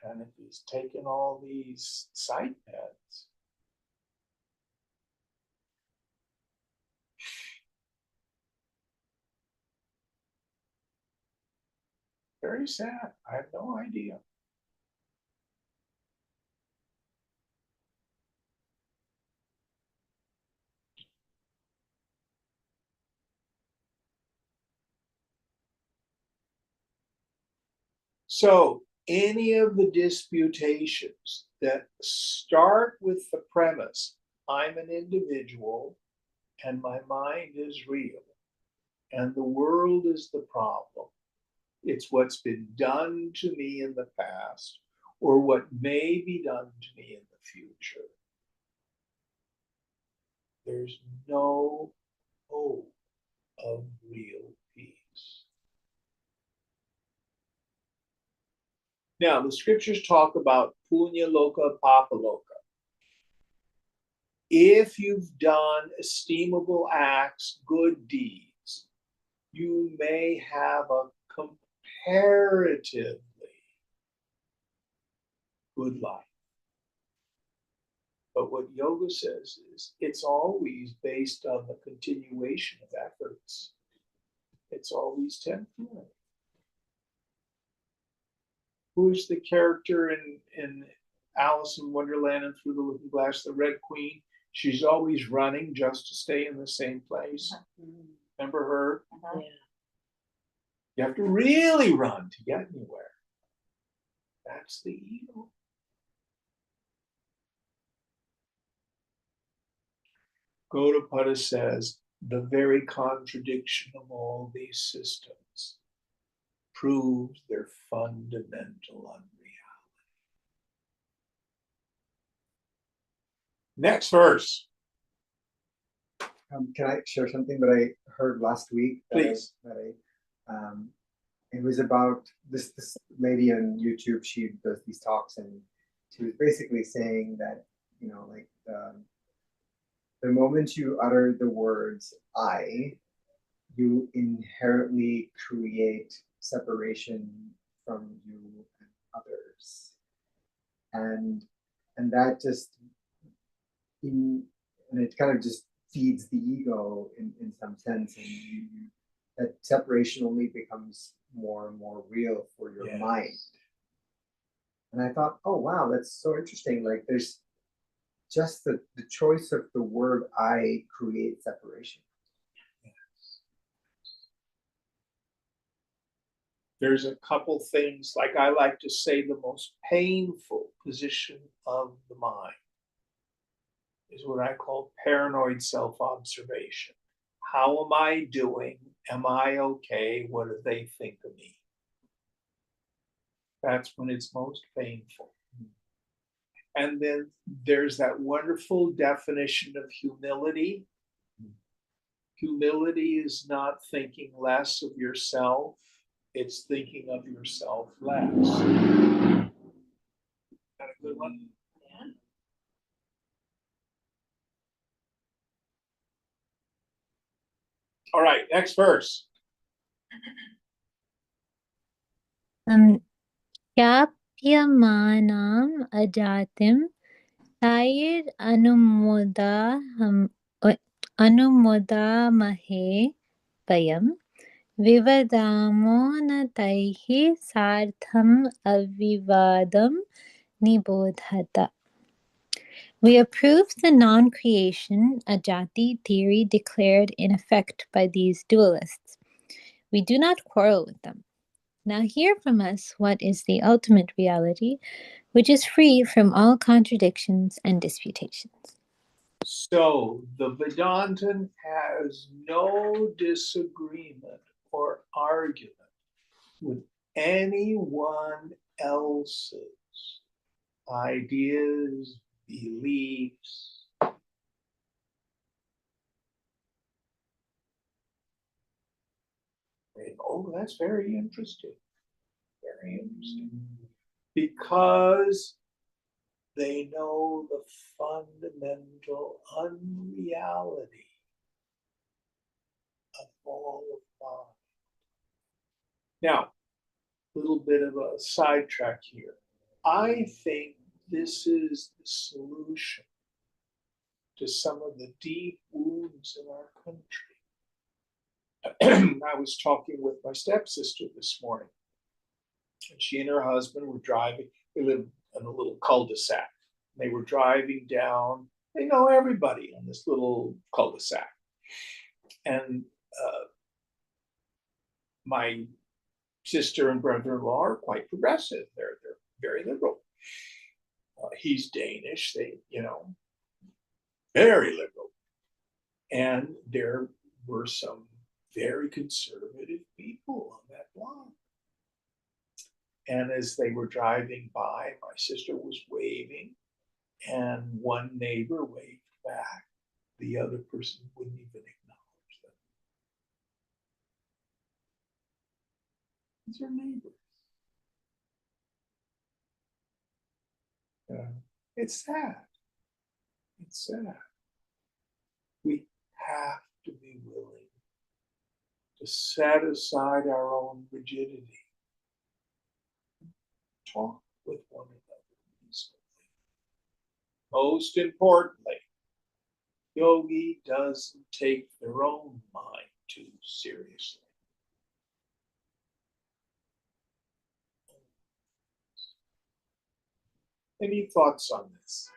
And if he's taken all these psych meds, very sad. I have no idea. So, any of the disputations that start with the premise, I'm an individual and my mind is real and the world is the problem. It's what's been done to me in the past or what may be done to me in the future. There's no hope of real peace. Now, the scriptures talk about punya loka, papa loka. If you've done estimable acts, good deeds, you may have a comparatively good life. But what yoga says is it's always based on the continuation of efforts. It's always temporary. Who's the character in Alice in Wonderland and Through the Looking Glass, the Red Queen? She's always running just to stay in the same place. Remember her? Uh-huh. Yeah. You have to really run to get anywhere. That's the ego. Gaudapada says, the very contradiction of all these systems proves their fundamental unreality. Next verse. Can I share something that I heard last week? Please. It was about this lady on YouTube. She does these talks, and she was basically saying that, you know, like the moment you utter the words "I," you inherently create separation from you and others, and that just and it kind of just feeds the ego in some sense, and that separation only becomes more and more real for your Yes. mind. And I thought, oh wow, that's so interesting. Like there's just the choice of the word "I" creates separation. there's a couple things, like I like to say, the most painful position of the mind is what I call paranoid self-observation. How am I doing? Am I okay? What do they think of me? That's when it's most painful. And then there's that wonderful definition of humility. Humility is not thinking less of yourself, it's thinking of yourself less. Got a good one? Yeah. All right, next verse. Yapyamanam ajatim Tair anumodamahe payam vivadamo na taihi sartham avivadam nibodhata. We approve the non-creation ajati theory declared in effect by these dualists. We do not quarrel with them. Now hear from us what is the ultimate reality, which is free from all contradictions and disputations. So the Vedantin has no disagreement or argument with anyone else's ideas, beliefs. Oh, that's very interesting. Very interesting. Because they know the fundamental unreality of all of mind. Now, a little bit of a sidetrack here. I think this is the solution to some of the deep wounds in our country. I was talking with my stepsister this morning, and she and her husband were driving. They live in a little cul-de-sac. They were driving down. They know everybody on this little cul-de-sac. And my sister and brother-in-law are quite progressive. They're very liberal. He's Danish. They, very liberal. And there were some very conservative people on that block. And as they were driving by, my sister was waving, and one neighbor waved back. The other person wouldn't even acknowledge them. These are neighbors. It's sad. It's sad. We have to be willing to set aside our own rigidity. Talk with one another peacefully. Most importantly, yogi doesn't take their own mind too seriously. Any thoughts on this?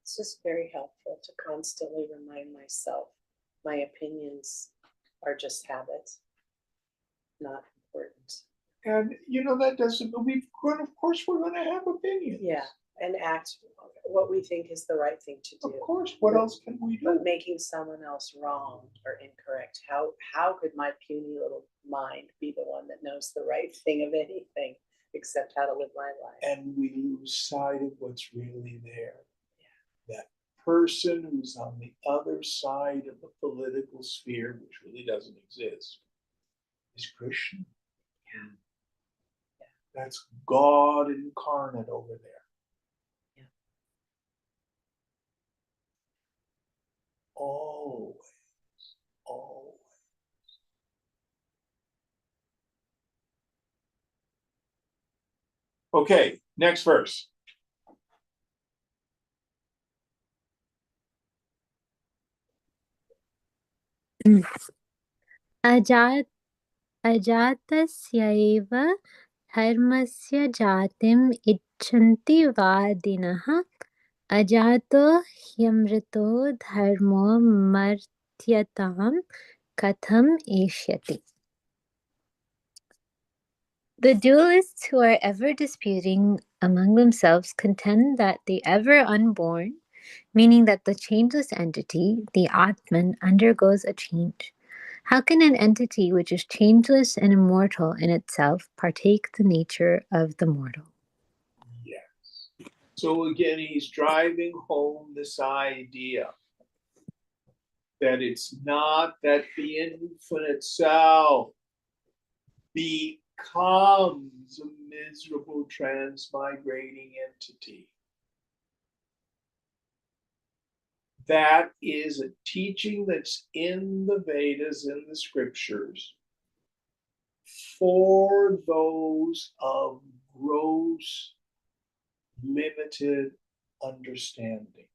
It's just very helpful to constantly remind myself my opinions are just habits, not important. And that doesn't. Of course, we're going to have opinions. Yeah, and act what we think is the right thing to do. Of course. What else can we do? But making someone else wrong or incorrect, how could my puny little mind be the one that knows the right thing of anything except how to live my life? And we lose sight of what's really there. Yeah. That person who's on the other side of the political sphere, which really doesn't exist, is Krishna. Yeah. That's God incarnate over there. Yeah. Always. Okay, next verse. अजातस्यैव धर्मस्य जातिम् इच्छन्ति वादिनः अजातो ह्यमृतो धर्मो मर्त्यतां कथम् एष्यति. The dualists who are ever disputing among themselves contend that the ever unborn, meaning that the changeless entity, the Atman, undergoes a change. How can an entity which is changeless and immortal in itself partake the nature of the mortal? Yes. So again, he's driving home this idea that it's not that the infinite self becomes a miserable transmigrating entity. That is a teaching that's in the Vedas, in the scriptures, for those of gross, limited understanding.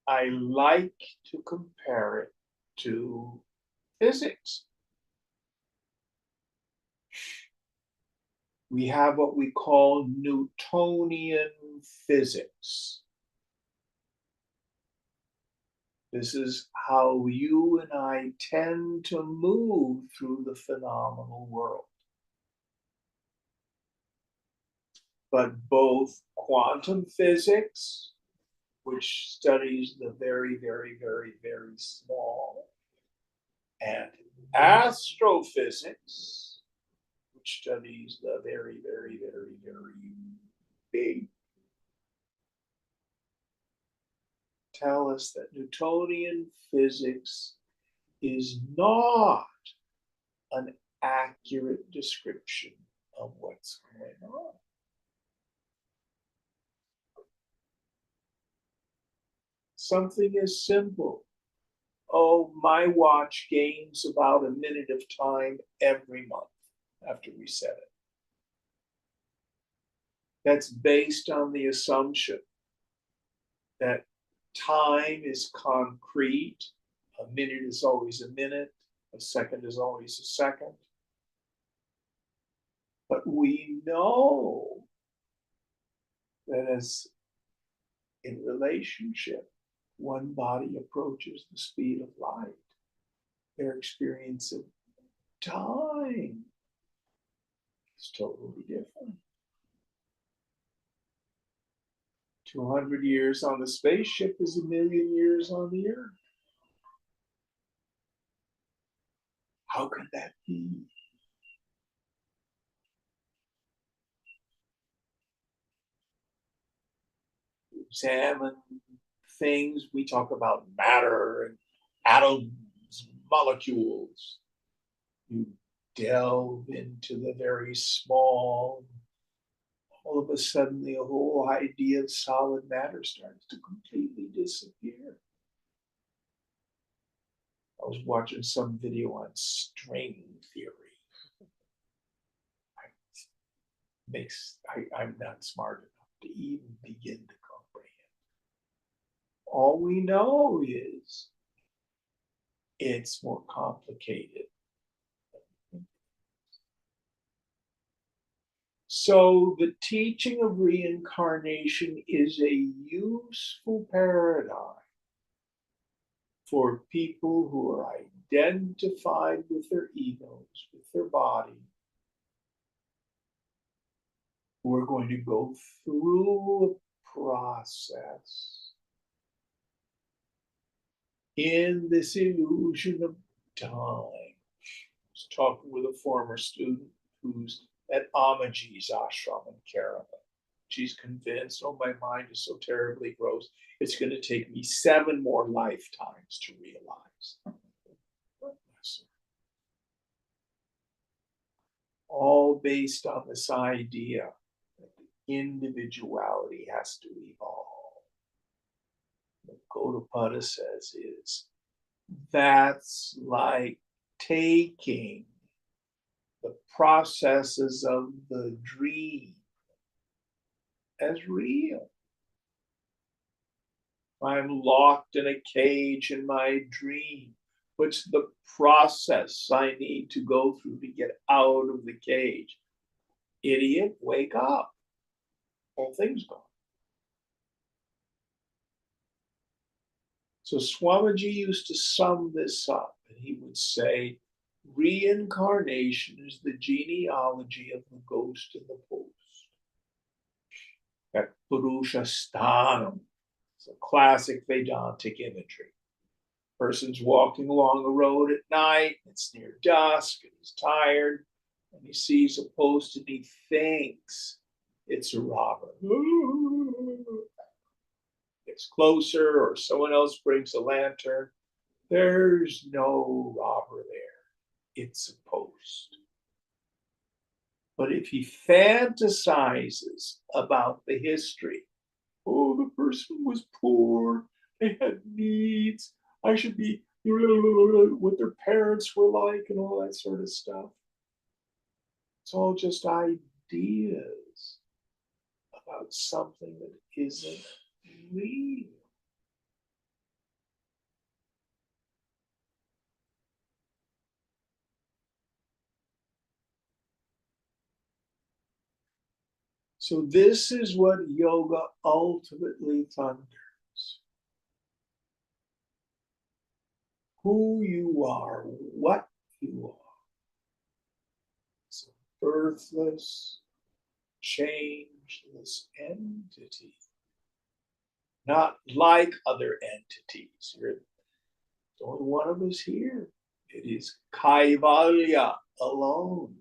I like to compare it to physics. We have what we call Newtonian physics. This is how you and I tend to move through the phenomenal world. But both quantum physics, which studies the very, very, very, very small, and astrophysics, which studies the very, very, very, very big, tell us that Newtonian physics is not an accurate description of what's going on. Something as simple. Oh, my watch gains about a minute of time every month after we set it. That's based on the assumption that time is concrete. A minute is always a minute. A second is always a second. But we know that as in relationship, one body approaches the speed of light, their experience of time is totally different. 200 years on the spaceship is 1,000,000 years on the earth. How could that be? Examine things, we talk about matter and atoms, molecules. You delve into the very small, all of a sudden the whole idea of solid matter starts to completely disappear. I was watching some video on string theory. I'm not smart enough to even begin to comprehend. All we know is it's more complicated. So the teaching of reincarnation is a useful paradigm for people who are identified with their egos, with their body, who are going to go through a process in this illusion of time. I was talking with a former student who's at Amaji's ashram in Kerala. She's convinced, oh, my mind is so terribly gross, it's going to take me 7 more lifetimes to realize. All based on this idea that individuality has to evolve. What Gaudapada says is, that's like taking the processes of the dream as real. I'm locked in a cage in my dream. What's the process I need to go through to get out of the cage? Idiot, wake up. Whole thing's gone. So Swamiji used to sum this up, and he would say, Reincarnation is the genealogy of the ghost in the post. That Purusha Sthanam. It's a classic Vedantic imagery. Person's walking along a road at night, it's near dusk, and he's tired, and he sees a post and he thinks it's a robber. Gets closer, or someone else brings a lantern. There's no robber there. It's a post. But if he fantasizes about the history, oh, the person was poor, they had needs, I should be what their parents were like and all that sort of stuff. It's all just ideas about something that isn't real. So this is what yoga ultimately thunders. Who you are, what you are. It's a birthless, changeless entity. Not like other entities. You're the only one of us here. It is Kaivalya alone.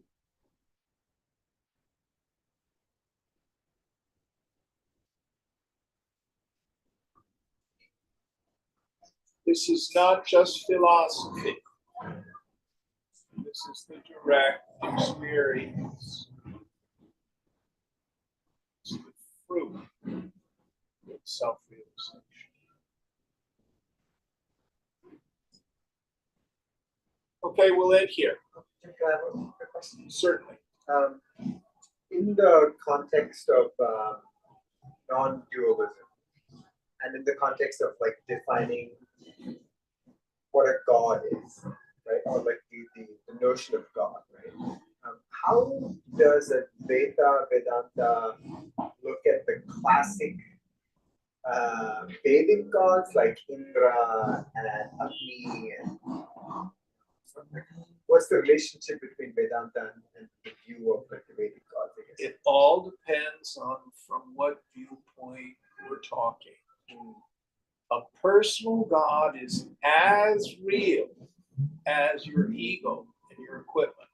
This is not just philosophy. This is the direct experience. It's the fruit of self-realization. Okay, we'll end here. Can I have a question? Certainly. In the context of non-dualism, and in the context of like defining what a god is, right, or like the notion of God, right? How does a Vedanta look at the classic Vedic gods like Indra and Agni and what's the relationship between Vedanta and the view of like the Vedic gods? I guess? It all depends on from what viewpoint we're talking. A personal God is as real as your ego and your equipment.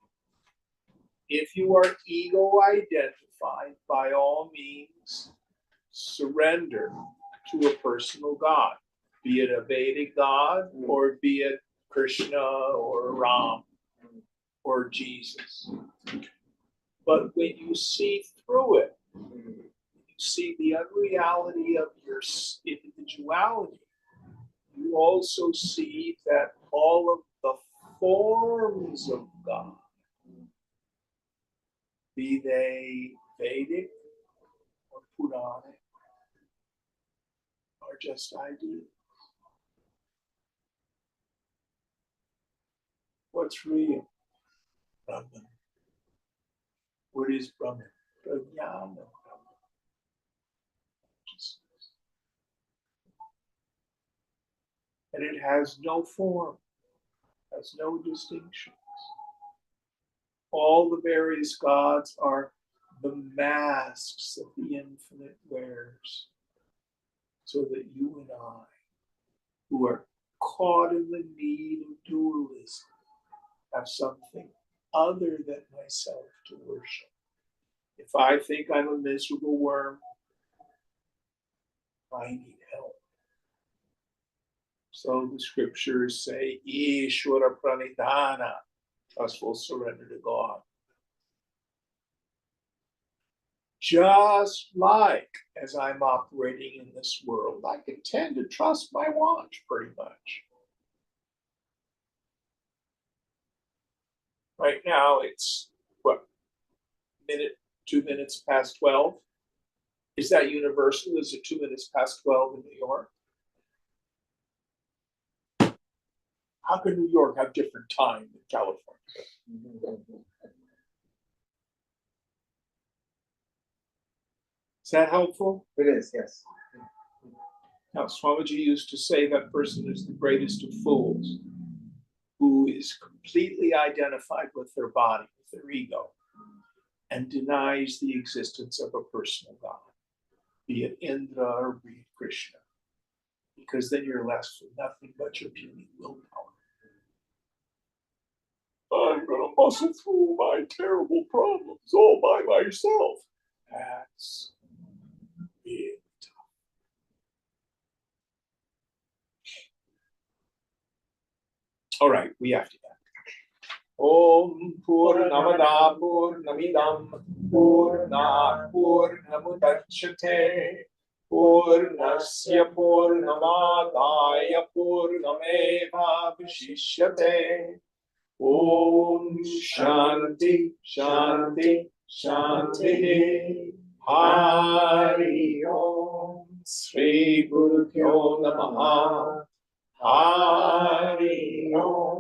If you are ego identified, by all means, surrender to a personal God, be it a Vedic God or be it Krishna or Ram or Jesus. But when you see through it, you see the unreality of your individuality. You also see that all of the forms of God, be they Vedic or Puranic, are just ideas. What's real? Brahman. What is Brahman? Prajnana. And it has no form, has no distinctions. All the various gods are the masks that the infinite wears, so that you and I, who are caught in the need of dualism, have something other than myself to worship. If I think I'm a miserable worm, I need help. So the scriptures say, Ishvara pranidhana, trustful surrender to God. Just like as I'm operating in this world, I can tend to trust my watch pretty much. Right now it's, what, 2 minutes past 12? Is that universal? Is it 2 minutes past 12 in New York? How can New York have different time than California? Is that helpful? It is, yes. Now, Swamiji used to say that person is the greatest of fools. who is completely identified with their body, with their ego, and denies the existence of a personal God, be it Indra or be it Krishna, because then you're left with nothing but your puny willpower. I'm gonna muscle through my terrible problems all by myself. That's it. All right, we have to end. Om Purnamada Purnamidam Purnat Purnamudachyate Purnasya Purnamadaya Purnameva Vishishyate. Om Shanti Shanti Shanti Hari Om Sri Guru Namaha Hari Om.